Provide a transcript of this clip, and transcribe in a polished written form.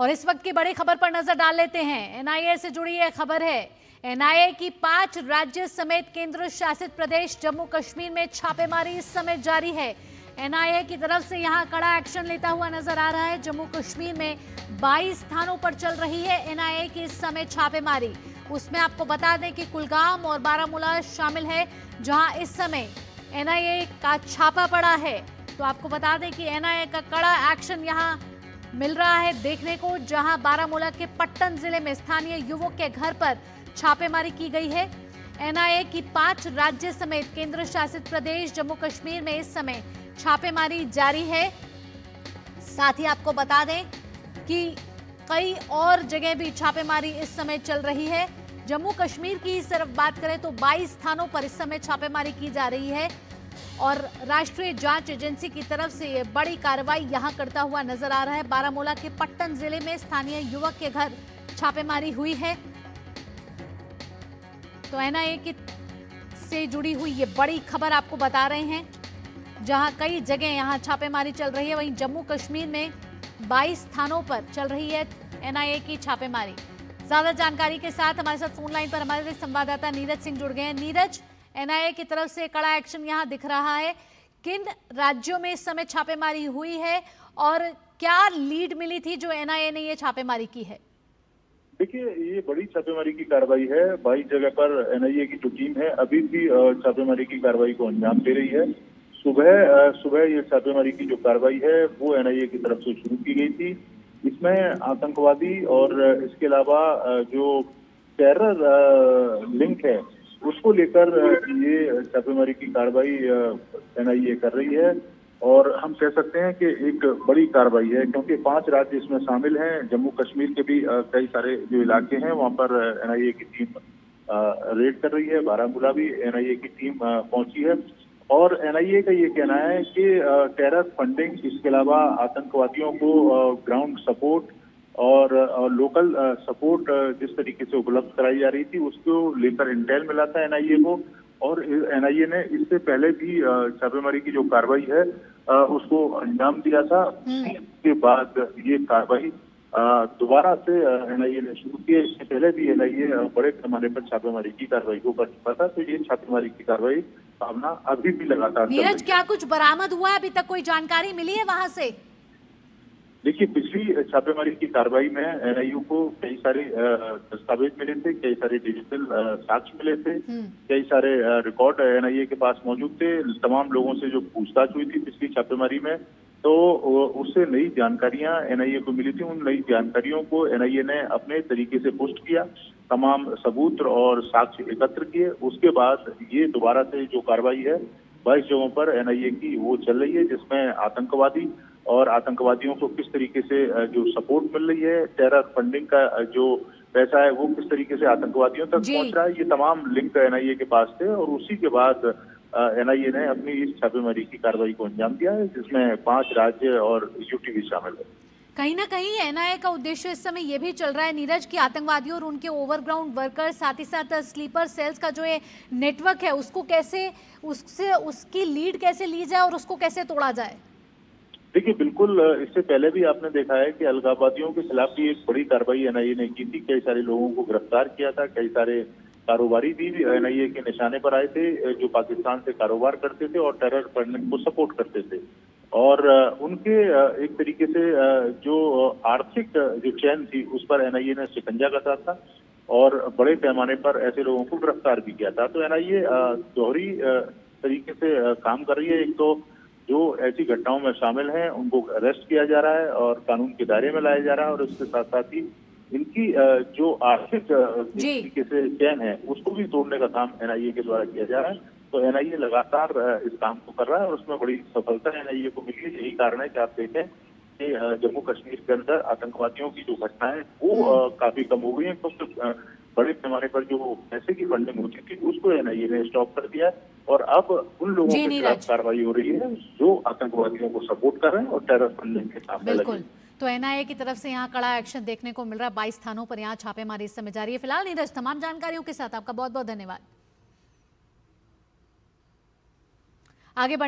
और इस वक्त की बड़ी खबर पर नजर डाल लेते हैं। एनआईए से जुड़ी यह खबर है। एनआईए की 5 राज्य समेत केंद्र शासित प्रदेश जम्मू कश्मीर में छापेमारी इस समय जारी है। एनआईए की तरफ से यहां कड़ा एक्शन लेता हुआ नजर आ रहा है। जम्मू कश्मीर में 22 स्थानों पर चल रही है एनआईए की इस समय छापेमारी। उसमें आपको बता दें कि कुलगाम और बारामूला शामिल है, जहां इस समय एनआईए का छापा पड़ा है। तो आपको बता दें कि एनआईए का कड़ा एक्शन यहां मिल रहा है देखने को, जहां बारामूला के पट्टन जिले में स्थानीय युवक के घर पर छापेमारी की गई है। एनआईए की 5 राज्य समेत केंद्र शासित प्रदेश जम्मू कश्मीर में इस समय छापेमारी जारी है। साथ ही आपको बता दें कि कई और जगह भी छापेमारी इस समय चल रही है। जम्मू कश्मीर की सिर्फ बात करें तो 22 स्थानों पर इस समय छापेमारी की जा रही है और राष्ट्रीय जांच एजेंसी की तरफ से ये बड़ी कार्रवाई यहां करता हुआ नजर आ रहा है। बारामूला के पट्टन जिले में स्थानीय युवक के घर छापेमारी हुई है। तो एनआईए की से जुड़ी हुई ये बड़ी खबर आपको बता रहे हैं, जहां कई जगह यहां छापेमारी चल रही है। वहीं जम्मू कश्मीर में 22 स्थानों पर चल रही है एनआईए की छापेमारी। ज्यादा जानकारी के साथ हमारे साथ फोन लाइन पर हमारे संवाददाता नीरज सिंह जुड़ गए हैं। नीरज, एनआईए की तरफ से कड़ा एक्शन यहां दिख रहा है। किन राज्यों में इस समय छापेमारी हुई है और क्या लीड मिली थी जो एनआईए ने ये छापेमारी की है? देखिए, ये बड़ी छापेमारी की कार्रवाई है। 22 जगह पर एनआईए की जो टीम है अभी भी छापेमारी की कार्रवाई को अंजाम दे रही है। सुबह ये छापेमारी की जो कार्रवाई है वो एनआईए की तरफ से शुरू की गई थी। इसमें आतंकवादी और इसके अलावा जो टेरर लिंक है उसको लेकर ये छापेमारी की कार्रवाई एनआईए कर रही है। और हम कह सकते हैं कि एक बड़ी कार्रवाई है, क्योंकि 5 राज्य इसमें शामिल हैं। जम्मू कश्मीर के भी कई सारे जो इलाके हैं वहां पर एनआईए की टीम रेड कर रही है। बारामूला भी एनआईए की टीम पहुंची है और एनआईए का ये कहना है कि टेरर फंडिंग, इसके अलावा आतंकवादियों को ग्राउंड सपोर्ट और लोकल सपोर्ट जिस तरीके से उपलब्ध कराई जा रही थी उसको लेकर इंटेल मिला था एनआईए को। और एनआईए ने इससे पहले भी छापेमारी की जो कार्रवाई है उसको अंजाम दिया था। इसके बाद ये कार्रवाई दोबारा से एनआईए ने शुरू की है। इससे पहले भी एनआईए बड़े पैमाने पर छापेमारी की कार्रवाई को कर चुका था। तो ये छापेमारी की कार्रवाई सामना अभी भी लगातार चल रही है। नीरज, क्या कुछ बरामद हुआ है? अभी तक कोई जानकारी मिली है वहां से? देखिए, पिछली छापेमारी की कार्रवाई में एनआईए को कई सारे दस्तावेज मिले थे, कई सारे डिजिटल साक्ष्य मिले थे, कई सारे रिकॉर्ड एनआईए के पास मौजूद थे। तमाम लोगों से जो पूछताछ हुई थी पिछली छापेमारी में, तो उससे नई जानकारियां एनआईए को मिली थी। उन नई जानकारियों को एनआईए ने अपने तरीके से पुष्ट किया, तमाम सबूत और साक्ष्य एकत्र किए। उसके बाद ये दोबारा से जो कार्रवाई है 22 जगहों पर एनआईए की वो चल रही है, जिसमें आतंकवादी और आतंकवादियों को किस तरीके से जो सपोर्ट मिल रही है, टेरर फंडिंग का जो पैसा है वो किस तरीके से आतंकवादियों तक पहुंच रहा है, ये तमाम लिंक एनआईए के पास थे। और उसी के बाद एनआईए ने अपनी इस छापेमारी की कार्रवाई को अंजाम दिया है, जिसमें 5 राज्य और यूटी भी शामिल है। कहीं ना कहीं एनआईए का उद्देश्य इस समय यह भी चल रहा है नीरज कि आतंकवादियों और उनके ओवरग्राउंड वर्कर्स, साथ ही साथ स्लीपर सेल्स का जो ये नेटवर्क है उसको कैसे, उसकी लीड कैसे ली जाए और उसको कैसे तोड़ा जाए। देखिए, बिल्कुल, इससे पहले भी आपने देखा है कि अलगाववादियों के खिलाफ भी एक बड़ी कार्रवाई एनआईए ने की थी। कई सारे लोगों को गिरफ्तार किया था, कई सारे कारोबारी भी एनआईए के निशाने पर आए थे जो पाकिस्तान से कारोबार करते थे और टेरर फंडिंग को सपोर्ट करते थे। और उनके एक तरीके से जो आर्थिक जो चैन थी उस पर एनआईए ने शिकंजा कसा था और बड़े पैमाने पर ऐसे लोगों को गिरफ्तार भी किया था। तो एनआईए दोहरी तरीके से काम कर रही है। एक तो जो ऐसी घटनाओं में शामिल हैं उनको अरेस्ट किया जा रहा है और कानून के दायरे में लाया जा रहा है, और उसके साथ साथ ही इनकी जो आर्थिक तरीके से चैन है उसको भी तोड़ने का काम एनआईए के द्वारा किया जा रहा है। तो एनआईए लगातार इस काम को कर रहा है और उसमें बड़ी सफलता एनआईए को मिली है। यही कारण है कि आप देखें कि जम्मू कश्मीर के अंदर आतंकवादियों की जो घटनाएं वो काफी कम हो गई है, क्योंकि बड़े पैमाने पर जो पैसे की फंडिंग होती थी उसको एनआईए ने स्टॉप कर दिया है। और अब उन लोगों के खिलाफ कार्रवाई हो रही है जो आतंकवादियों को सपोर्ट कर रहे हैं और टेरर फंडिंग के सामने लगे। बिल्कुल, तो एनआईए की तरफ से यहाँ कड़ा एक्शन देखने को मिल रहा है। 22 स्थानों पर यहाँ छापेमारी इस समय जारी है। फिलहाल नीरज, तमाम जानकारियों के साथ आपका बहुत बहुत धन्यवाद। आगे बढ़े।